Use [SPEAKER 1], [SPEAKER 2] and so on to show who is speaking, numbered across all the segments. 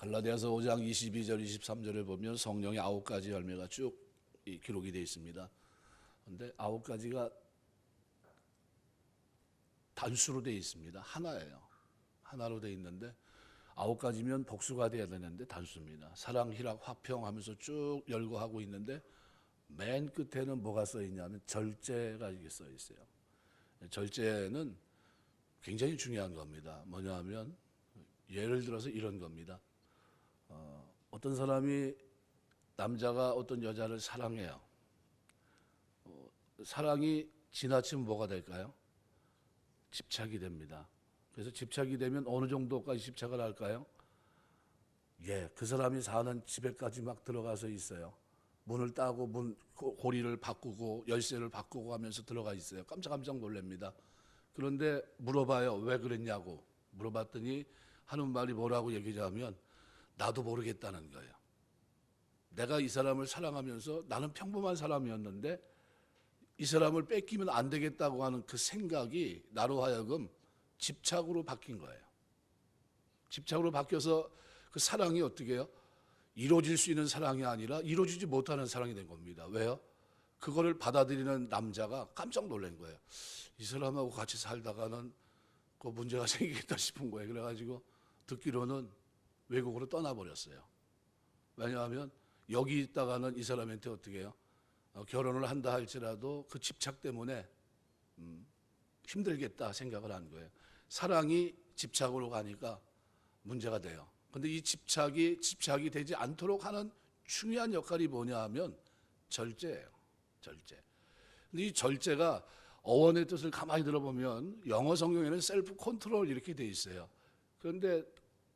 [SPEAKER 1] 갈라디아서 5장 22절 23절을 보면 성령의 9가지 열매가 쭉 기록이 되어 있습니다. 그런데 9가지가 단수로 되어 있습니다. 하나예요. 하나로 되어 있는데 9가지면 복수가 돼야 되는데 단수입니다. 사랑, 희락, 화평 하면서 쭉 열거하고 있는데 맨 끝에는 뭐가 써 있냐면 절제가 이게 써 있어요. 절제는 굉장히 중요한 겁니다. 뭐냐 하면 예를 들어서 이런 겁니다. 어떤 사람이 남자가 어떤 여자를 사랑해요. 사랑이 지나치면 뭐가 될까요? 집착이 됩니다. 그래서 집착이 되면 어느 정도까지 집착을 할까요? 그 사람이 사는 집에까지 막 들어가서 있어요. 문을 따고 문 고리를 바꾸고 열쇠를 바꾸고 하면서 들어가 있어요. 깜짝 놀랍니다. 그런데 물어봐요. 왜 그랬냐고 물어봤더니 하는 말이 뭐라고 얘기하면 나도 모르겠다는 거예요. 내가 이 사람을 사랑하면서 나는 평범한 사람이었는데 이 사람을 뺏기면 안 되겠다고 하는 그 생각이 나로 하여금 집착으로 바뀐 거예요. 집착으로 바뀌어서 그 사랑이 어떻게 해요? 이루어질 수 있는 사랑이 아니라 이루어지지 못하는 사랑이 된 겁니다. 왜요? 그거를 받아들이는 남자가 깜짝 놀란 거예요. 이 사람하고 같이 살다가는 그 문제가 생기겠다 싶은 거예요. 그래가지고 듣기로는 외국으로 떠나버렸어요. 왜냐하면 여기 있다가는 이 사람한테 어떻게 해요? 결혼을 한다 할지라도 그 집착 때문에 힘들겠다 생각을 한 거예요. 사랑이 집착으로 가니까 문제가 돼요. 그런데 이 집착이 되지 않도록 하는 중요한 역할이 뭐냐 하면 절제예요. 절제. 근데 이 절제가 어원의 뜻을 가만히 들어보면 영어 성경에는 셀프 컨트롤 이렇게 돼 있어요. 그런데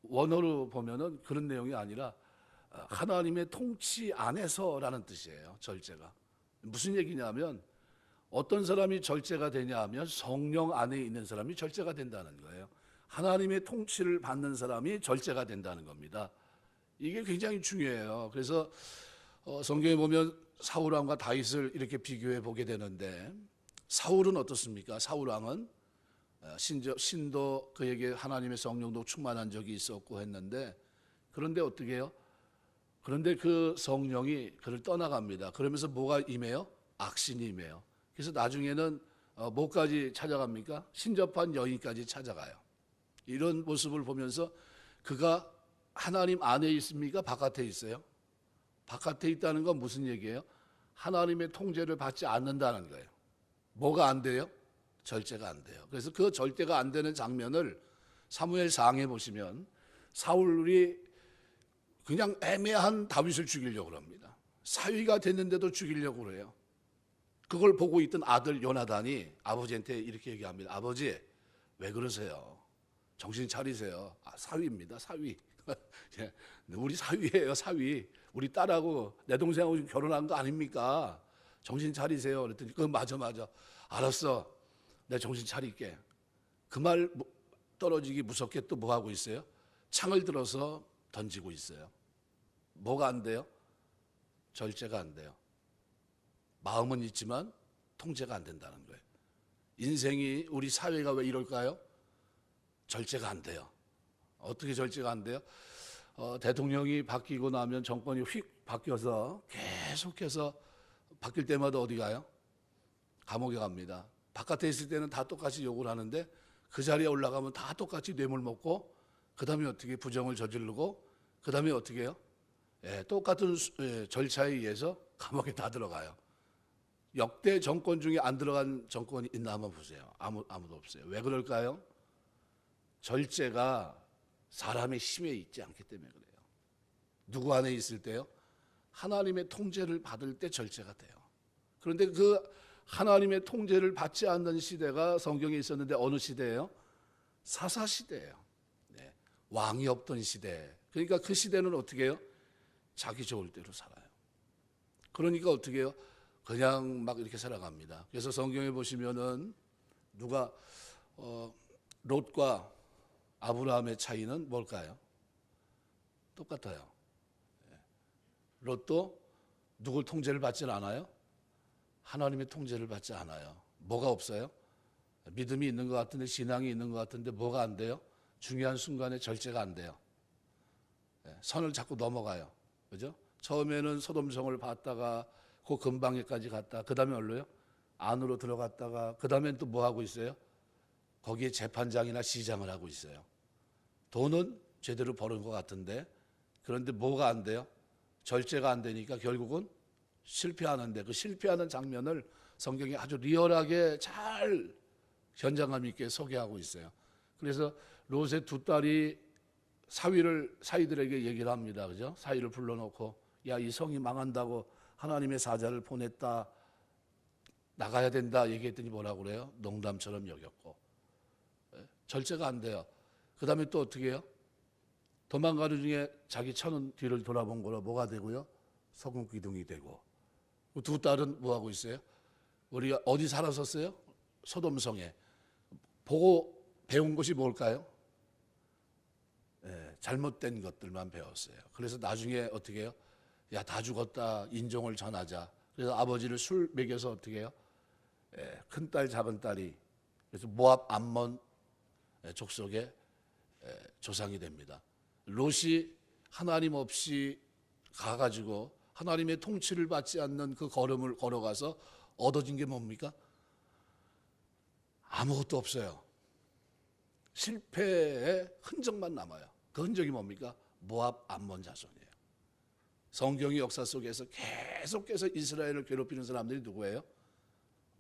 [SPEAKER 1] 원어로 보면은 그런 내용이 아니라 하나님의 통치 안에서라는 뜻이에요. 절제가. 무슨 얘기냐면 어떤 사람이 절제가 되냐 하면 성령 안에 있는 사람이 절제가 된다는 거예요. 하나님의 통치를 받는 사람이 절제가 된다는 겁니다. 이게 굉장히 중요해요. 그래서 성경에 보면 사울왕과 다윗을 이렇게 비교해 보게 되는데 사울은 어떻습니까? 사울왕은 신도 그에게 하나님의 성령도 충만한 적이 있었고 했는데 그런데 어떻게 해요? 그런데 그 성령이 그를 떠나갑니다. 그러면서 뭐가 임해요? 악신이 임해요. 그래서 나중에는 뭐까지 찾아갑니까? 신접한 여인까지 찾아가요. 이런 모습을 보면서 그가 하나님 안에 있습니까? 바깥에 있어요? 바깥에 있다는 건 무슨 얘기예요? 하나님의 통제를 받지 않는다는 거예요. 뭐가 안 돼요? 절제가 안 돼요. 그래서 그 절제가 안 되는 장면을 사무엘상에 보시면 사울이 그냥 애매한 다윗을 죽이려고 합니다. 사위가 됐는데도 죽이려고 그래요. 그걸 보고 있던 아들 요나단이 아버지한테 이렇게 얘기합니다. 아버지, 왜 그러세요? 정신 차리세요. 사위입니다, 사위. 우리 사위예요, 사위. 우리 딸하고 내 동생하고 결혼한 거 아닙니까? 정신 차리세요. 그랬더니 맞아. 알았어. 내 정신 차릴게. 그 말 떨어지기 무섭게 또 뭐 하고 있어요? 창을 들어서 던지고 있어요. 뭐가 안 돼요? 절제가 안 돼요. 마음은 있지만 통제가 안 된다는 거예요. 인생이 우리 사회가 왜 이럴까요? 절제가 안 돼요. 어떻게 절제가 안 돼요? 대통령이 바뀌고 나면 정권이 휙 바뀌어서 계속해서 바뀔 때마다 어디 가요? 감옥에 갑니다. 바깥에 있을 때는 다 똑같이 욕을 하는데 그 자리에 올라가면 다 똑같이 뇌물 먹고 그 다음에 어떻게 부정을 저지르고 그 다음에 어떻게 해요? 똑같은 절차에 의해서 감옥에 다 들어가요. 역대 정권 중에 안 들어간 정권이 있나 한번 보세요. 아무도 없어요. 왜 그럴까요? 절제가 사람의 힘에 있지 않기 때문에 그래요. 누구 안에 있을 때요? 하나님의 통제를 받을 때 절제가 돼요. 그런데 그 하나님의 통제를 받지 않는 시대가 성경에 있었는데 어느 시대예요? 사사시대예요. 왕이 없던 시대. 그러니까 그 시대는 어떻게 해요? 자기 좋을 대로 살아요. 그러니까 어떻게 해요? 그냥 막 이렇게 살아갑니다. 그래서 성경에 보시면은 누가 롯과 아브라함의 차이는 뭘까요? 똑같아요. 롯도 누굴 통제를 받지는 않아요? 하나님의 통제를 받지 않아요. 뭐가 없어요? 믿음이 있는 것 같은데 신앙이 있는 것 같은데 뭐가 안 돼요? 중요한 순간에 절제가 안 돼요. 선을 자꾸 넘어가요. 그죠? 처음에는 소돔성을 봤다가 그 근방에까지 갔다. 그 다음에 어디로요? 안으로 들어갔다가 그 다음엔 또 뭐 하고 있어요? 거기에 재판장이나 시장을 하고 있어요. 돈은 제대로 버는 것 같은데 그런데 뭐가 안 돼요? 절제가 안 되니까 결국은 실패하는데 그 실패하는 장면을 성경이 아주 리얼하게 잘 현장감 있게 소개하고 있어요. 그래서 롯의 두 딸이 사위들에게 얘기를 합니다. 그죠? 사위를 불러놓고 야, 이 성이 망한다고 하나님의 사자를 보냈다. 나가야 된다 얘기했더니 뭐라고 그래요? 농담처럼 여겼고. 절제가 안 돼요. 그 다음에 또 어떻게 해요? 도망가는 중에 자기 처는 뒤를 돌아본 거로 뭐가 되고요? 소금 기둥이 되고. 두 딸은 뭐 하고 있어요? 우리가 어디 살았었어요? 소돔성에. 보고 배운 것이 뭘까요? 잘못된 것들만 배웠어요. 그래서 나중에 어떻게 해요? 야, 다 죽었다. 인종을 전하자. 그래서 아버지를 술 먹여서 어떻게 해요? 큰딸, 작은딸이 그래서 모압 암몬 족속의 조상이 됩니다. 롯이 하나님 없이 가가지고 하나님의 통치를 받지 않는 그 걸음을 걸어가서 얻어진 게 뭡니까? 아무것도 없어요. 실패의 흔적만 남아요. 그 흔적이 뭡니까? 모압 암몬 자손이에요. 성경의 역사 속에서 계속해서 이스라엘을 괴롭히는 사람들이 누구예요?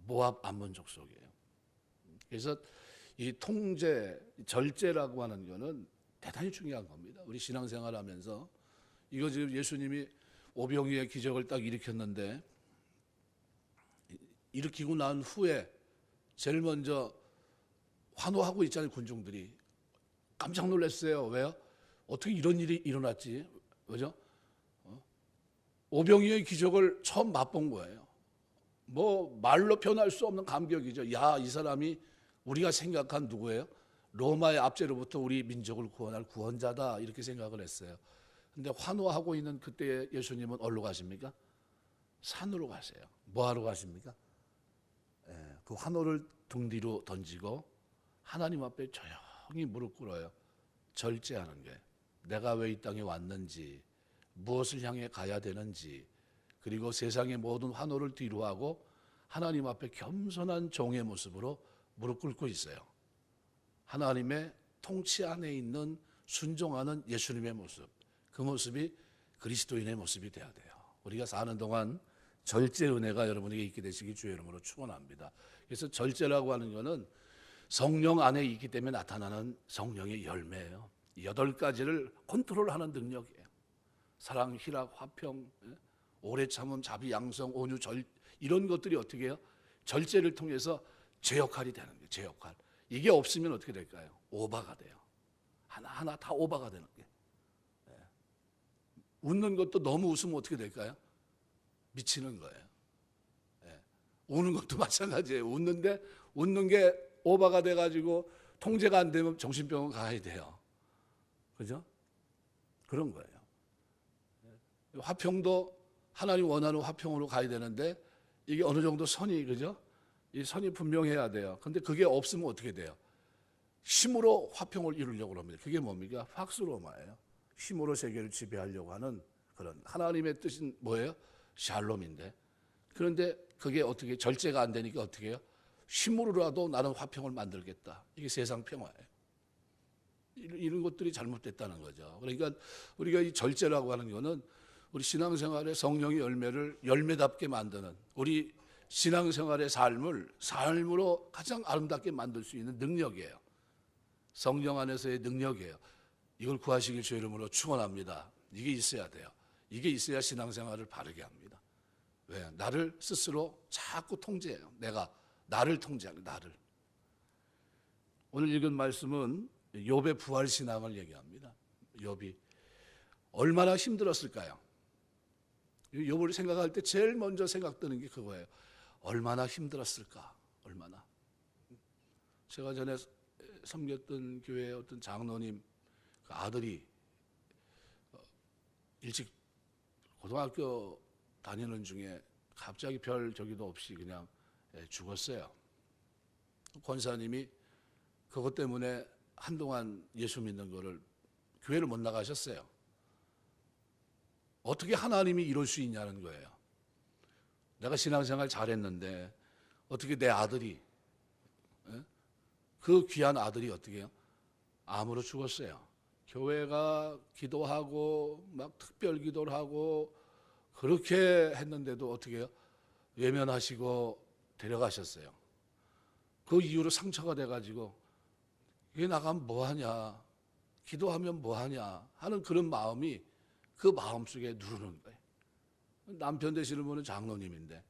[SPEAKER 1] 모압 암몬 족속이에요. 그래서 이 통제, 절제라고 하는 거는 대단히 중요한 겁니다. 우리 신앙생활하면서 이거 지금 예수님이 오병이의 기적을 딱 일으켰는데 일으키고 난 후에 제일 먼저 환호하고 있잖아요. 군중들이 깜짝 놀랐어요. 왜요? 어떻게 이런 일이 일어났지? 그죠? 오병이의 기적을 처음 맛본 거예요. 뭐 말로 표현할 수 없는 감격이죠. 야, 이 사람이 우리가 생각한 누구예요? 로마의 압제로부터 우리 민족을 구원할 구원자다 이렇게 생각을 했어요. 근데 환호하고 있는 그때 예수님은 어디로 가십니까? 산으로 가세요. 뭐 하러 가십니까? 그 환호를 등 뒤로 던지고 하나님 앞에 조용히 무릎 꿇어요. 절제하는 게 내가 왜 이 땅에 왔는지, 무엇을 향해 가야 되는지, 그리고 세상의 모든 환호를 뒤로하고 하나님 앞에 겸손한 종의 모습으로 무릎 꿇고 있어요. 하나님의 통치 안에 있는 순종하는 예수님의 모습, 그 모습이 그리스도인의 모습이 돼야 돼요. 우리가 사는 동안 절제 은혜가 여러분에게 있게 되시기 주의 이름으로 축원합니다. 그래서 절제라고 하는 것은 성령 안에 있기 때문에 나타나는 성령의 열매예요. 8가지를 컨트롤하는 능력이에요. 사랑, 희락, 화평, 오래 참음, 자비, 양성, 온유, 이런 것들이 어떻게 해요? 절제를 통해서 제 역할이 되는 거예요. 제 역할. 이게 없으면 어떻게 될까요? 오바가 돼요. 하나하나 다 오바가 되는 게. 웃는 것도 너무 웃으면 어떻게 될까요? 미치는 거예요. 우는 것도 마찬가지예요. 웃는데 웃는 게 오바가 돼가지고 통제가 안 되면 정신병원 가야 돼요. 그죠? 그런 거예요. 화평도 하나님 원하는 화평으로 가야 되는데 이게 어느 정도 선이, 그죠? 이 선이 분명해야 돼요. 근데 그게 없으면 어떻게 돼요? 힘으로 화평을 이루려고 합니다. 그게 뭡니까? 팍스로마예요. 힘으로 세계를 지배하려고 하는 그런 하나님의 뜻은 뭐예요? 샬롬인데. 그런데 그게 어떻게 절제가 안 되니까 어떻게 해요? 힘으로라도 나는 화평을 만들겠다. 이게 세상 평화예요. 이런 것들이 잘못됐다는 거죠. 그러니까 우리가 이 절제라고 하는 거는 우리 신앙생활의 성령의 열매를 열매답게 만드는, 우리 신앙생활의 삶으로 가장 아름답게 만들 수 있는 능력이에요. 성령 안에서의 능력이에요. 이걸 구하시길 주의 이름으로 축원합니다. 이게 있어야 돼요. 이게 있어야 신앙생활을 바르게 합니다. 왜? 나를 스스로 자꾸 통제해요. 내가 나를 통제하는, 나를. 오늘 읽은 말씀은 욥의 부활 신앙을 얘기합니다. 욥이 얼마나 힘들었을까요? 욥을 생각할 때 제일 먼저 생각드는 게 그거예요. 얼마나 힘들었을까? 얼마나. 제가 전에 섬겼던 교회의 어떤 장로님 그 아들이 일찍 고등학교 다니는 중에 갑자기 별 저기도 없이 그냥 죽었어요. 권사님이 그것 때문에 한동안 예수 믿는 거를 교회를 못 나가셨어요. 어떻게 하나님이 이럴 수 있냐는 거예요. 내가 신앙생활 잘했는데 어떻게 내 아들이, 그 귀한 아들이 어떻게 해요? 암으로 죽었어요. 교회가 기도하고 막 특별 기도를 하고 그렇게 했는데도 어떻게 해요? 외면하시고 데려가셨어요. 그 이후로 상처가 돼가지고 이게 나가면 뭐하냐, 기도하면 뭐하냐 하는 그런 마음이 그 마음속에 누르는 거예요. 남편 되시는 분은 장로님인데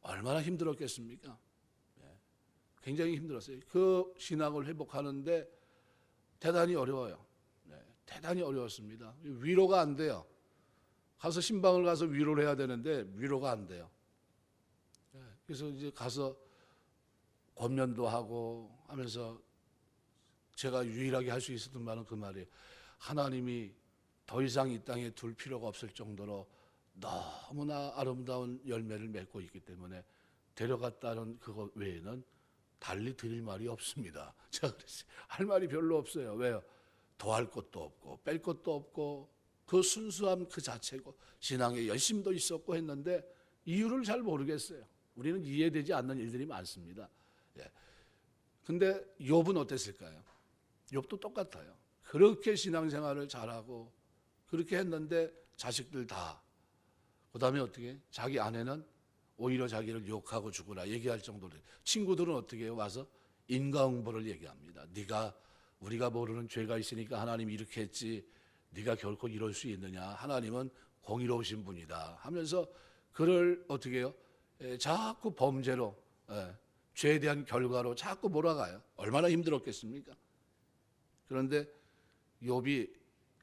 [SPEAKER 1] 얼마나 힘들었겠습니까? 굉장히 힘들었어요. 그 신앙을 회복하는데 대단히 어려워요. 대단히 어려웠습니다. 위로가 안 돼요. 가서 신방을 가서 위로를 해야 되는데 위로가 안 돼요. 그래서 이제 가서 권면도 하고 하면서 제가 유일하게 할 수 있었던 말은 그 말이에요. 하나님이 더 이상 이 땅에 둘 필요가 없을 정도로 너무나 아름다운 열매를 맺고 있기 때문에 데려갔다는 그것 외에는 달리 드릴 말이 없습니다. 제가 그랬어요. 할 말이 별로 없어요. 왜요? 더할 것도 없고 뺄 것도 없고 그 순수함 그 자체고 신앙에 열심도 있었고 했는데 이유를 잘 모르겠어요. 우리는 이해되지 않는 일들이 많습니다. 근데 욥은 어땠을까요? 욥도 똑같아요. 그렇게 신앙생활을 잘하고 그렇게 했는데 자식들 다, 그 다음에 어떻게 자기 아내는 오히려 자기를 욕하고 죽으라 얘기할 정도로, 친구들은 어떻게 해요? 와서 인과응보를 얘기합니다. 네가 우리가 모르는 죄가 있으니까 하나님이 이렇게 했지 네가 결코 이럴 수 있느냐, 하나님은 공의로우신 분이다 하면서 그를 어떻게 해요? 자꾸 범죄로, 죄에 대한 결과로 자꾸 몰아가요. 얼마나 힘들었겠습니까? 그런데 욥이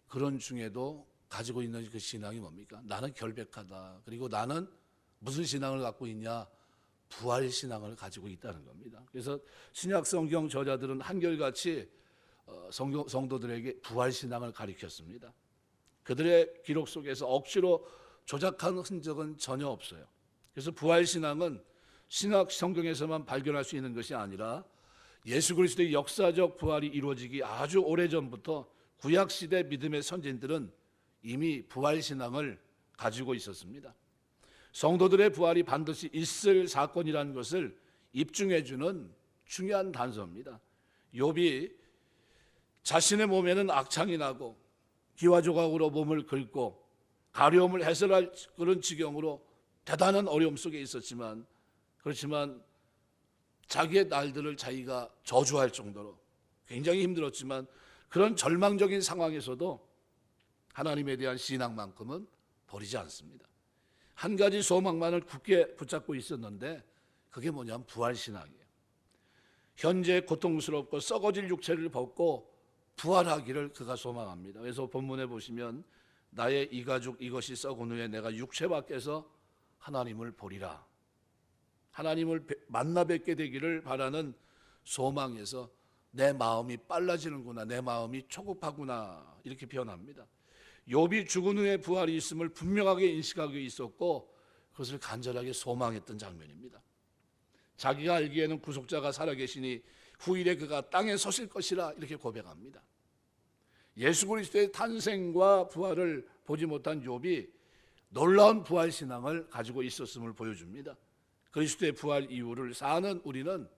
[SPEAKER 1] 그런 중에도 가지고 있는 그 신앙이 뭡니까? 나는 결백하다. 그리고 나는 무슨 신앙을 갖고 있냐? 부활 신앙을 가지고 있다는 겁니다. 그래서 신약 성경 저자들은 한결같이 성도들에게 부활 신앙을 가르쳤습니다. 그들의 기록 속에서 억지로 조작한 흔적은 전혀 없어요. 그래서 부활 신앙은 신약 성경에서만 발견할 수 있는 것이 아니라 예수 그리스도의 역사적 부활이 이루어지기 아주 오래전부터 구약시대 믿음의 선진들은 이미 부활 신앙을 가지고 있었습니다. 성도들의 부활이 반드시 있을 사건이라는 것을 입증해 주는 중요한 단서입니다. 욥이 자신의 몸에는 악창이 나고 기와 조각으로 몸을 긁고 가려움을 해설할 그런 지경으로 대단한 어려움 속에 있었지만, 그렇지만 자기의 날들을 자기가 저주할 정도로 굉장히 힘들었지만 그런 절망적인 상황에서도 하나님에 대한 신앙만큼은 버리지 않습니다. 한 가지 소망만을 굳게 붙잡고 있었는데 그게 뭐냐면 부활신앙이에요. 현재 고통스럽고 썩어질 육체를 벗고 부활하기를 그가 소망합니다. 그래서 본문에 보시면 나의 이 가죽 이것이 썩은 후에 내가 육체 밖에서 하나님을 보리라. 하나님을 만나 뵙게 되기를 바라는 소망에서 내 마음이 빨라지는구나, 내 마음이 초급하구나 이렇게 표현합니다. 욥이 죽은 후에 부활이 있음을 분명하게 인식하고 있었고 그것을 간절하게 소망했던 장면입니다. 자기가 알기에는 구속자가 살아계시니 후일에 그가 땅에 서실 것이라 이렇게 고백합니다. 예수 그리스도의 탄생과 부활을 보지 못한 욥이 놀라운 부활 신앙을 가지고 있었음을 보여줍니다. 그리스도의 부활 이후를 사는 우리는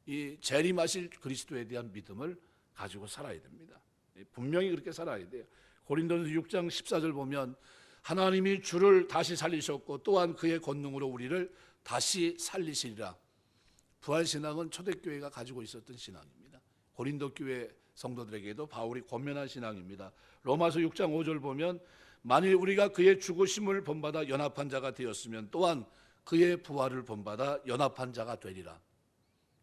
[SPEAKER 1] 이 재림하실 그리스도에 대한 믿음을 가지고 살아야 됩니다. 분명히 그렇게 살아야 돼요. 고린도전서 6장 14절 보면 하나님이 주를 다시 살리셨고 또한 그의 권능으로 우리를 다시 살리시리라. 부활신앙은 초대교회가 가지고 있었던 신앙입니다. 고린도 교회 성도들에게도 바울이 권면한 신앙입니다. 로마서 6장 5절 보면 만일 우리가 그의 죽으심을 본받아 연합한 자가 되었으면 또한 그의 부활을 본받아 연합한 자가 되리라.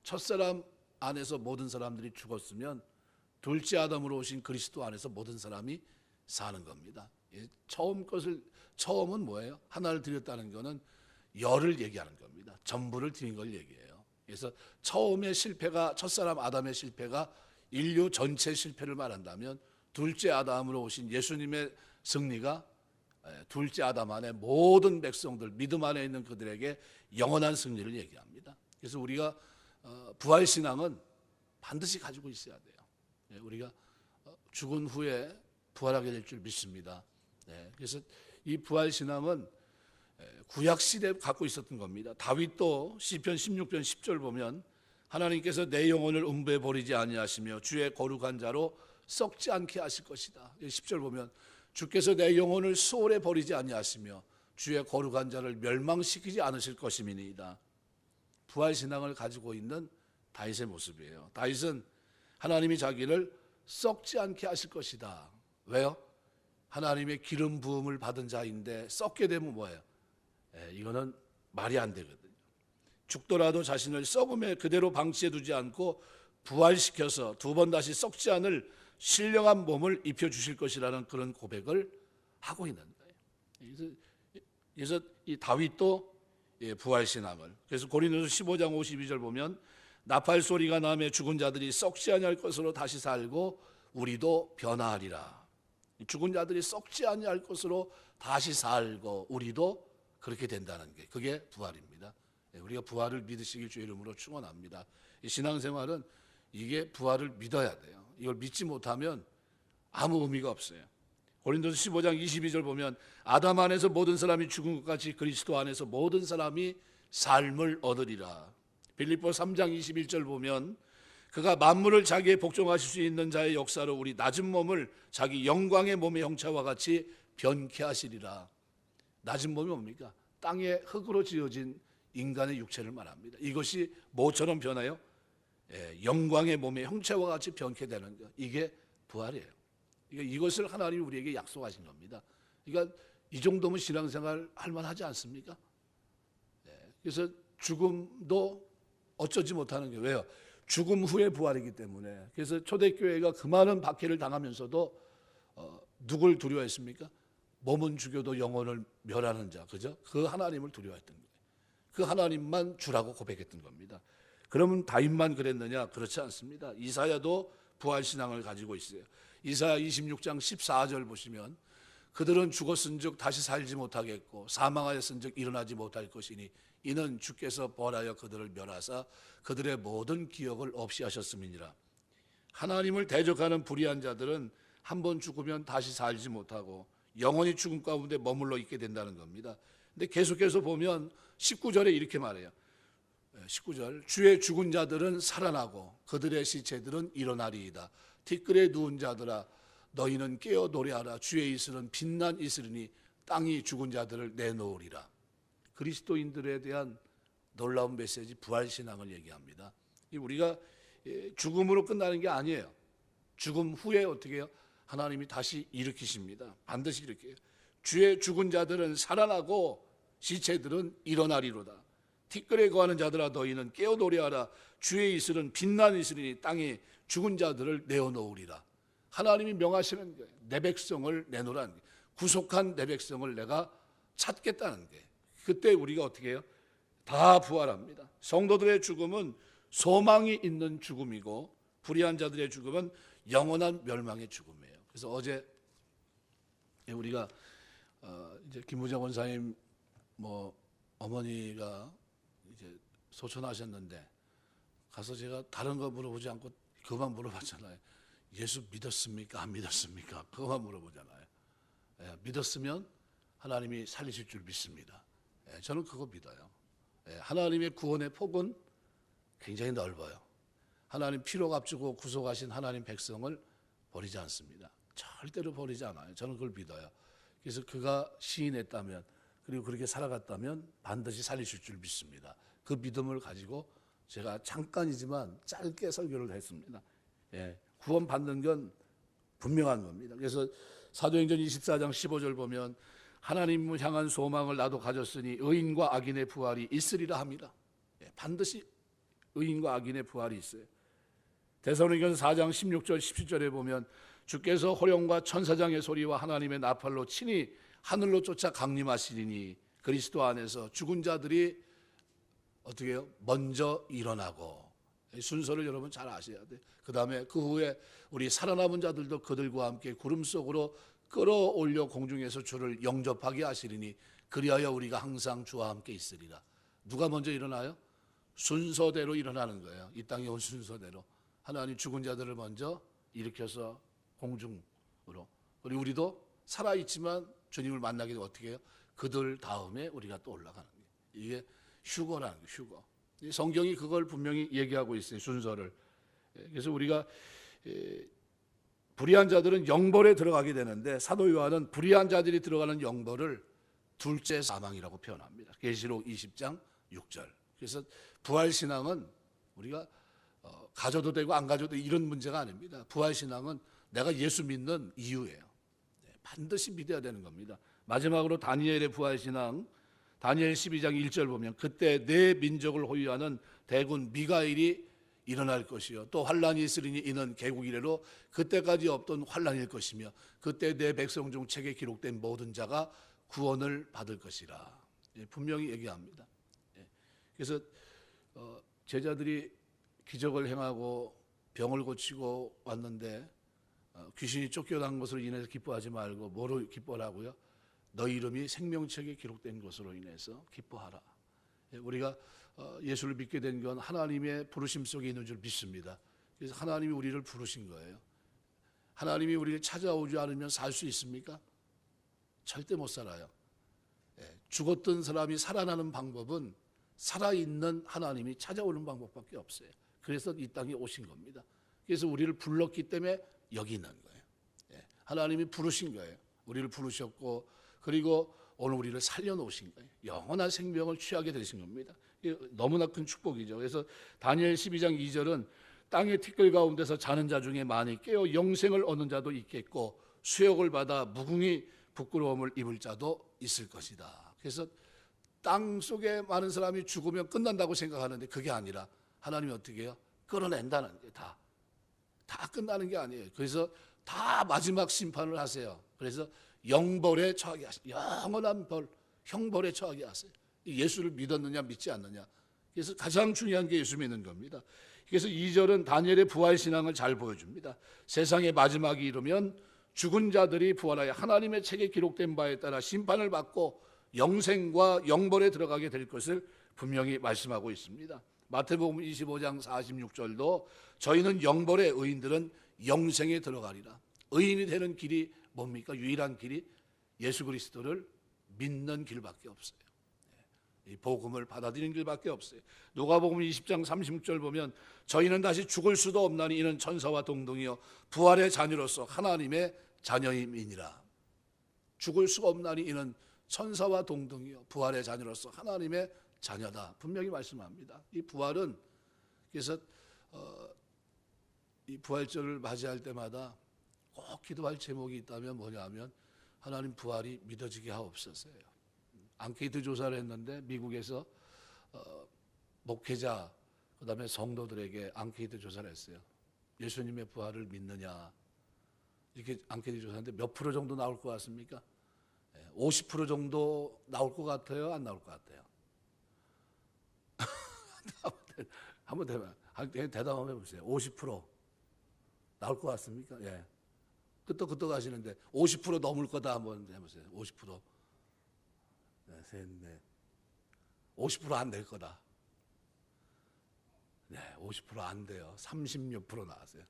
[SPEAKER 1] 첫사람 안에서 모든 사람들이 죽었으면 둘째 아담으로 오신 그리스도 안에서 모든 사람이 사는 겁니다. 처음은 뭐예요? 하나를 드렸다는 것은 열을 얘기하는 겁니다. 전부를 드린 걸 얘기해요. 그래서 처음의 실패가, 첫사람 아담의 실패가 인류 전체 실패를 말한다면 둘째 아담으로 오신 예수님의 승리가 둘째 아담 안에 모든 백성들, 믿음 안에 있는 그들에게 영원한 승리를 얘기합니다. 그래서 우리가 부활신앙은 반드시 가지고 있어야 돼요. 우리가 죽은 후에 부활하게 될 줄 믿습니다. 그래서 이 부활 신앙은 구약 시대에 갖고 있었던 겁니다. 다윗도 시편 16편 10절 보면 하나님께서 내 영혼을 음부에 버리지 아니하시며 주의 거룩한 자로 썩지 않게 하실 것이다. 10절 보면 주께서 내 영혼을 수월에 버리지 아니하시며 주의 거룩한 자를 멸망시키지 않으실 것임이니이다. 부활 신앙을 가지고 있는 다윗의 모습이에요. 다윗은 하나님이 자기를 썩지 않게 하실 것이다. 왜요? 하나님의 기름 부음을 받은 자인데 썩게 되면 뭐예요? 이거는 말이 안 되거든요. 죽더라도 자신을 썩음에 그대로 방치해 두지 않고 부활시켜서 두 번 다시 썩지 않을 신령한 몸을 입혀주실 것이라는 그런 고백을 하고 있는 거예요. 그래서 이 다윗도 부활신앙을, 그래서 고린도서 15장 52절 보면 나팔 소리가 나며 죽은 자들이 썩지 아니할 것으로 다시 살고 우리도 변화하리라. 죽은 자들이 썩지 아니할 것으로 다시 살고 우리도 그렇게 된다는 게, 그게 부활입니다. 우리가 부활을 믿으시길 주의 이름으로 축원합니다. 이 신앙생활은 이게 부활을 믿어야 돼요. 이걸 믿지 못하면 아무 의미가 없어요. 고린도서 15장 22절 보면 아담 안에서 모든 사람이 죽은 것 같이 그리스도 안에서 모든 사람이 삶을 얻으리라. 빌립보 3장 21절 보면 그가 만물을 자기의 복종하실 수 있는 자의 역사로 우리 낮은 몸을 자기 영광의 몸의 형체와 같이 변케 하시리라. 낮은 몸이 뭡니까? 땅의 흙으로 지어진 인간의 육체를 말합니다. 이것이 뭐처럼 변해요? 영광의 몸의 형체와 같이 변케 되는 것. 이게 부활이에요. 이것을 하나님이 우리에게 약속하신 겁니다. 그러니까 이 정도면 신앙생활 할 만하지 않습니까? 그래서 죽음도 어쩌지 못하는 게 왜요? 죽음 후에 부활이기 때문에. 그래서 초대교회가 그 많은 박해를 당하면서도 누굴 두려워했습니까? 몸은 죽여도 영혼을 멸하는 자, 그죠? 그 하나님을 두려워했던 거예요. 그 하나님만 주라고 고백했던 겁니다. 그러면 다윗만 그랬느냐? 그렇지 않습니다. 이사야도 부활신앙을 가지고 있어요. 이사야 26장 14절 보시면 그들은 죽었은즉 다시 살지 못하겠고 사망하였은즉 일어나지 못할 것이니 이는 주께서 벌하여 그들을 멸하사 그들의 모든 기억을 없이 하셨음이니라. 하나님을 대적하는 불의한 자들은 한 번 죽으면 다시 살지 못하고 영원히 죽음 가운데 머물러 있게 된다는 겁니다. 근데 계속해서 보면 19절에 이렇게 말해요. 19절 주의 죽은 자들은 살아나고 그들의 시체들은 일어나리이다. 티끌에 누운 자들아 너희는 깨어 노래하라. 주의 이슬은 빛난 이슬이니 땅이 죽은 자들을 내놓으리라. 그리스도인들에 대한 놀라운 메시지 부활신앙을 얘기합니다. 우리가 죽음으로 끝나는 게 아니에요. 죽음 후에 어떻게 해요? 하나님이 다시 일으키십니다. 반드시 일으켜요. 주의 죽은 자들은 살아나고 시체들은 일어나리로다. 티끌에 거하는 자들아 너희는 깨어 노래하라. 주의 이슬은 빛난 이슬이니 땅에 죽은 자들을 내어놓으리라. 하나님이 명하시는 거예요. 내 백성을 내놓으라는 거예요. 구속한 내 백성을 내가 찾겠다는 거예요. 그때 우리가 어떻게 해요? 다 부활합니다. 성도들의 죽음은 소망이 있는 죽음이고 불의한 자들의 죽음은 영원한 멸망의 죽음이에요. 그래서 어제 우리가 이제 김무정 원사님 어머니가 이제 소천하셨는데 가서 제가 다른 거 물어보지 않고 그것만 물어봤잖아요. 예수 믿었습니까? 안 믿었습니까? 그것만 물어보잖아요. 믿었으면 하나님이 살리실 줄 믿습니다. 저는 그거 믿어요. 하나님의 구원의 폭은 굉장히 넓어요. 하나님 피로 값주고 구속하신 하나님 백성을 버리지 않습니다. 절대로 버리지 않아요. 저는 그걸 믿어요. 그래서 그가 시인했다면 그리고 그렇게 살아갔다면 반드시 살리실 줄 믿습니다. 그 믿음을 가지고 제가 잠깐이지만 짧게 설교를 했습니다. 구원 받는 건 분명한 겁니다. 그래서 사도행전 24장 15절 보면 하나님을 향한 소망을 나도 가졌으니 의인과 악인의 부활이 있으리라 합니다. 반드시 의인과 악인의 부활이 있어요. 데살로니가서 4장 16절 17절에 보면 주께서 호령과 천사장의 소리와 하나님의 나팔로 친히 하늘로 쫓아 강림하시리니 그리스도 안에서 죽은 자들이 어떻게 해요? 먼저 일어나고. 순서를 여러분 잘 아셔야 돼요. 그 다음에 그 후에 우리 살아남은 자들도 그들과 함께 구름 속으로 끌어올려 공중에서 주를 영접하게 하시리니 그리하여 우리가 항상 주와 함께 있으리라. 누가 먼저 일어나요? 순서대로 일어나는 거예요. 이 땅에 온 순서대로. 하나님 죽은 자들을 먼저 일으켜서 공중으로. 그리고 우리도 살아있지만 주님을 만나게 되면 어떻게 해요? 그들 다음에 우리가 또 올라가는 거예요. 이게 휴거라는 거예요. 휴거. 성경이 그걸 분명히 얘기하고 있어요. 순서를. 그래서 우리가 불의한 자들은 영벌에 들어가게 되는데 사도 요한은 불의한 자들이 들어가는 영벌을 둘째 사망이라고 표현합니다. 계시록 20장 6절. 그래서 부활신앙은 우리가 가져도 되고 안 가져도 이런 문제가 아닙니다. 부활신앙은 내가 예수 믿는 이유예요. 반드시 믿어야 되는 겁니다. 마지막으로 다니엘의 부활신앙, 다니엘 12장 1절 보면 그때 내 민족을 호위하는 대군 미가엘이 일어날 것이요 또 환란이 있으리니 이는 개국 이래로 그때까지 없던 환란일 것이며 그때 내 백성 중 책에 기록된 모든 자가 구원을 받을 것이라. 분명히 얘기합니다. 그래서 제자들이 기적을 행하고 병을 고치고 왔는데 귀신이 쫓겨난 것으로 인해서 기뻐하지 말고 뭐로 기뻐하라고요? 너희 이름이 생명책에 기록된 것으로 인해서 기뻐하라. 우리가 예수를 믿게 된 건 하나님의 부르심 속에 있는 줄 믿습니다. 그래서 하나님이 우리를 부르신 거예요. 하나님이 우리를 찾아오지 않으면 살 수 있습니까? 절대 못 살아요. 죽었던 사람이 살아나는 방법은 살아있는 하나님이 찾아오는 방법밖에 없어요. 그래서 이 땅에 오신 겁니다. 그래서 우리를 불렀기 때문에 여기 있는 거예요. 하나님이 부르신 거예요. 우리를 부르셨고 그리고 오늘 우리를 살려놓으신 거예요. 영원한 생명을 취하게 되신 겁니다. 너무나 큰 축복이죠. 그래서 다니엘 12장 2절은 땅의 티끌 가운데서 자는 자 중에 많이 깨어 영생을 얻는 자도 있겠고 수욕을 받아 무궁히 부끄러움을 입을 자도 있을 것이다. 그래서 땅 속에 많은 사람이 죽으면 끝난다고 생각하는데 그게 아니라 하나님이 어떻게 해요? 끌어낸다는 게 다 끝나는 게 아니에요. 그래서 다 마지막 심판을 하세요. 그래서 영벌에 처하게 하세요. 영원한 벌, 형벌에 처하게 하세요. 예수를 믿었느냐 믿지 않느냐. 그래서 가장 중요한 게 예수 믿는 겁니다. 그래서 2절은 다니엘의 부활신앙을 잘 보여줍니다. 세상의 마지막이 이르면 죽은 자들이 부활하여 하나님의 책에 기록된 바에 따라 심판을 받고 영생과 영벌에 들어가게 될 것을 분명히 말씀하고 있습니다. 마태복음 25장 46절도 저희는 영벌에 의인들은 영생에 들어가리라. 의인이 되는 길이 뭡니까? 유일한 길이 예수 그리스도를 믿는 길밖에 없어요. 이 복음을 받아들이는 길밖에 없어요. 누가복음 20장 36절 보면 저희는 다시 죽을 수도 없나니 이는 천사와 동등이요 부활의 자녀로서 하나님의 자녀임이니라. 죽을 수가 없나니 이는 천사와 동등이요 부활의 자녀로서 하나님의 자녀다. 분명히 말씀합니다. 이 부활은 그래서 이 부활절을 맞이할 때마다 꼭 기도할 제목이 있다면 뭐냐면 하나님 부활이 믿어지게 하옵소서예요. 앙케이트 조사를 했는데 미국에서 목회자 그다음에 성도들에게 앙케이트 조사를 했어요. 예수님의 부활을 믿느냐 이렇게 앙케이트 조사했는데 몇 프로 정도 나올 것 같습니까? 50% 정도 나올 것 같아요? 안 나올 것 같아요? 한번 대답 한번 해보세요. 50% 나올 것 같습니까? 예. 끄떡끄떡 하시는데 50% 넘을 거다 한번 해보세요. 50%. 네, 셋, 넷. 50%안 될 거다. 네, 50%안 돼요. 30몇 프로 나왔어요.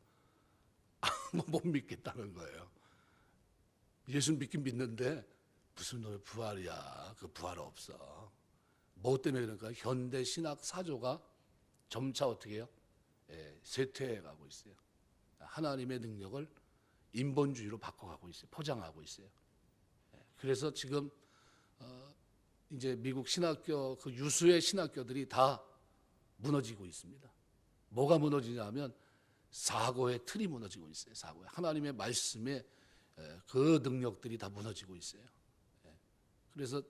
[SPEAKER 1] 못 믿겠다는 거예요. 예수 믿긴 믿는데 무슨 너 부활이야? 그 부활 없어. 뭐 때문에 그러니까 현대 신학 사조가 점차 어떻게 해요? 쇠퇴해 가고 있어요. 하나님의 능력을 인본주의로 바꿔가고 있어요. 포장하고 있어요. 그래서 지금 이제 미국 신학교 그 유수의 신학교들이 다 무너지고 있습니다. 뭐가 무너지냐면 사고의 틀이 무너지고 있어요. 사고의 하나님의 말씀에 그 능력들이 다 무너지고 있어요. 그래서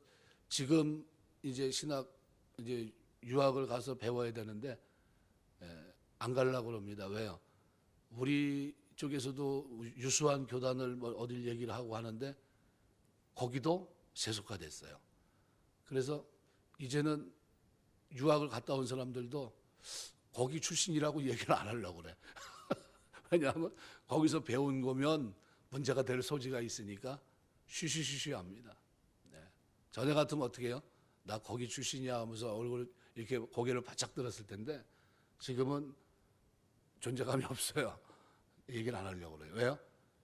[SPEAKER 1] 지금 이제 신학 이제 유학을 가서 배워야 되는데 안 가려고 합니다. 왜요? 우리 쪽에서도 유수한 교단을 뭐 어딜 얘기를 하고 하는데 거기도 세속화됐어요. 그래서 이제는 유학을 갔다 온 사람들도 거기 출신이라고 얘기를 안 하려고 그래. 왜냐하면 거기서 배운 거면 문제가 될 소지가 있으니까 쉬쉬쉬쉬 합니다. 네. 전에 같으면 어떻게 해요? 나 거기 출신이야 하면서 얼굴 이렇게 고개를 바짝 들었을 텐데 지금은 존재감이 없어요. 얘기를 안 하려고 그래요. 왜요?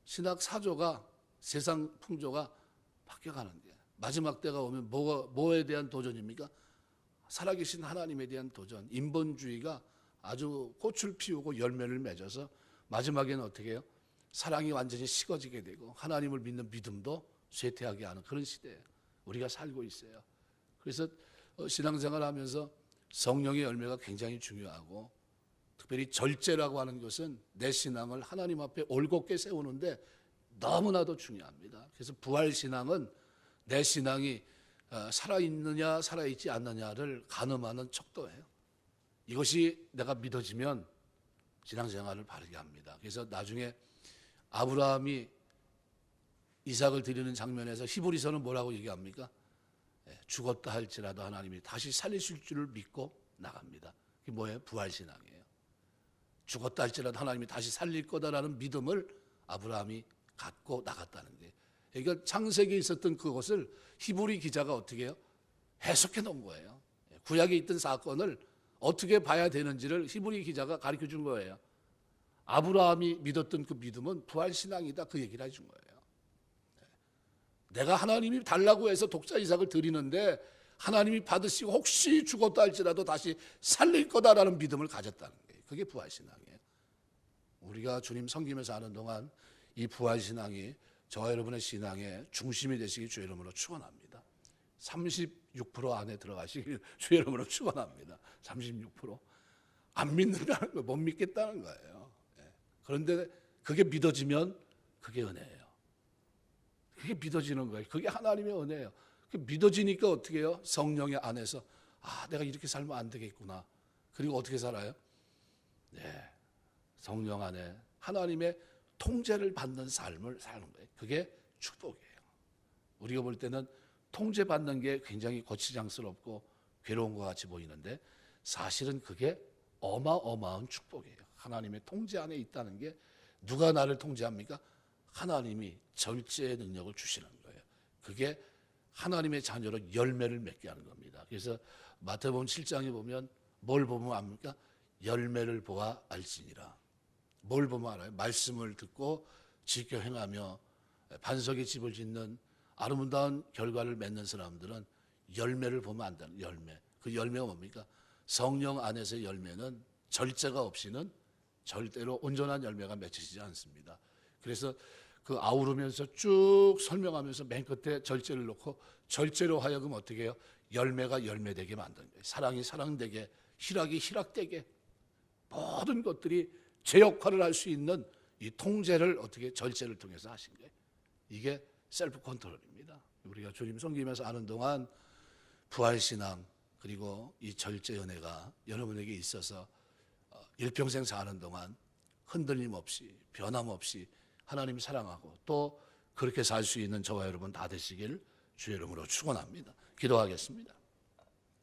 [SPEAKER 1] 신학 사조가 세상 풍조가 바뀌어가는 게 마지막 때가 오면 뭐에 대한 도전입니까? 살아계신 하나님에 대한 도전. 인본주의가 아주 꽃을 피우고 열매를 맺어서 마지막에는 어떻게 해요? 사랑이 완전히 식어지게 되고 하나님을 믿는 믿음도 쇠퇴하게 하는 그런 시대에 우리가 살고 있어요. 그래서 신앙생활 하면서 성령의 열매가 굉장히 중요하고, 특별히 절제라고 하는 것은 내 신앙을 하나님 앞에 올곧게 세우는데 너무나도 중요합니다. 그래서 부활신앙은 내 신앙이 살아있느냐 살아있지 않느냐를 가늠하는 척도예요. 이것이 내가 믿어지면 신앙생활을 바르게 합니다. 그래서 나중에 아브라함이 이삭을 드리는 장면에서 히브리서는 뭐라고 얘기합니까? 죽었다 할지라도 하나님이 다시 살리실 줄을 믿고 나갑니다. 그게 뭐예요? 부활신앙이에요. 죽었다 할지라도 하나님이 다시 살릴 거다라는 믿음을 아브라함이 갖고 나갔다는 거예요. 그러니까 창세기에 있었던 그것을 히브리 기자가 어떻게 해요? 해석해 놓은 거예요. 구약에 있던 사건을 어떻게 봐야 되는지를 히브리 기자가 가르쳐 준 거예요. 아브라함이 믿었던 그 믿음은 부활신앙이다, 그 얘기를 해준 거예요. 내가 하나님이 달라고 해서 독자 이삭을 드리는데 하나님이 받으시고 혹시 죽었다 할지라도 다시 살릴 거다라는 믿음을 가졌다는 거예요. 그게 부활신앙이에요. 우리가 주님 섬기면서 하는 동안 이 부활신앙이 저와 여러분의 신앙의 중심이 되시기 주의 이름으로 축원합니다. 36% 안에 들어가시길 주의 이름으로 축원합니다. 36%. 안 믿는다는 거, 못 믿겠다는 거예요. 그런데 그게 믿어지면 그게 은혜예요. 그게 믿어지는 거예요. 그게 하나님의 은혜예요. 그게 믿어지니까 어떻게 해요? 성령의 안에서 내가 이렇게 살면 안 되겠구나. 그리고 어떻게 살아요? 성령 안에 하나님의 통제를 받는 삶을 사는 거예요. 그게 축복이에요. 우리가 볼 때는 통제받는 게 굉장히 거치장스럽고 괴로운 것 같이 보이는데 사실은 그게 어마어마한 축복이에요. 하나님의 통제 안에 있다는 게, 누가 나를 통제합니까? 하나님이 절제의 능력을 주시는 거예요. 그게 하나님의 자녀로 열매를 맺게 하는 겁니다. 그래서 마태복음 7장에 보면 뭘 보면 압니까? 열매를 보아 알지니라. 뭘 보면 알아요? 말씀을 듣고 지켜 행하며 반석에 집을 짓는 아름다운 결과를 맺는 사람들은 열매를 보면 안다는 열매. 그 열매가 뭡니까? 성령 안에서의 열매는 절제가 없이는 절대로 온전한 열매가 맺혀지지 않습니다. 그래서 그 아우르면서 쭉 설명하면서 맨 끝에 절제를 놓고 절제로 하여금 어떻게 해요? 열매가 열매되게 만드는 거예요. 사랑이 사랑되게, 희락이 희락되게, 모든 것들이 제 역할을 할 수 있는 이 통제를 어떻게 절제를 통해서 하신 거예요. 이게 셀프 컨트롤입니다. 우리가 주님 섬기면서 하는 동안 부활신앙 그리고 이 절제 은혜가 여러분에게 있어서 일평생 사는 동안 흔들림 없이 변함 없이 하나님 사랑하고 또 그렇게 살 수 있는 저와 여러분 다 되시길 주의 이름으로 축원합니다. 기도하겠습니다.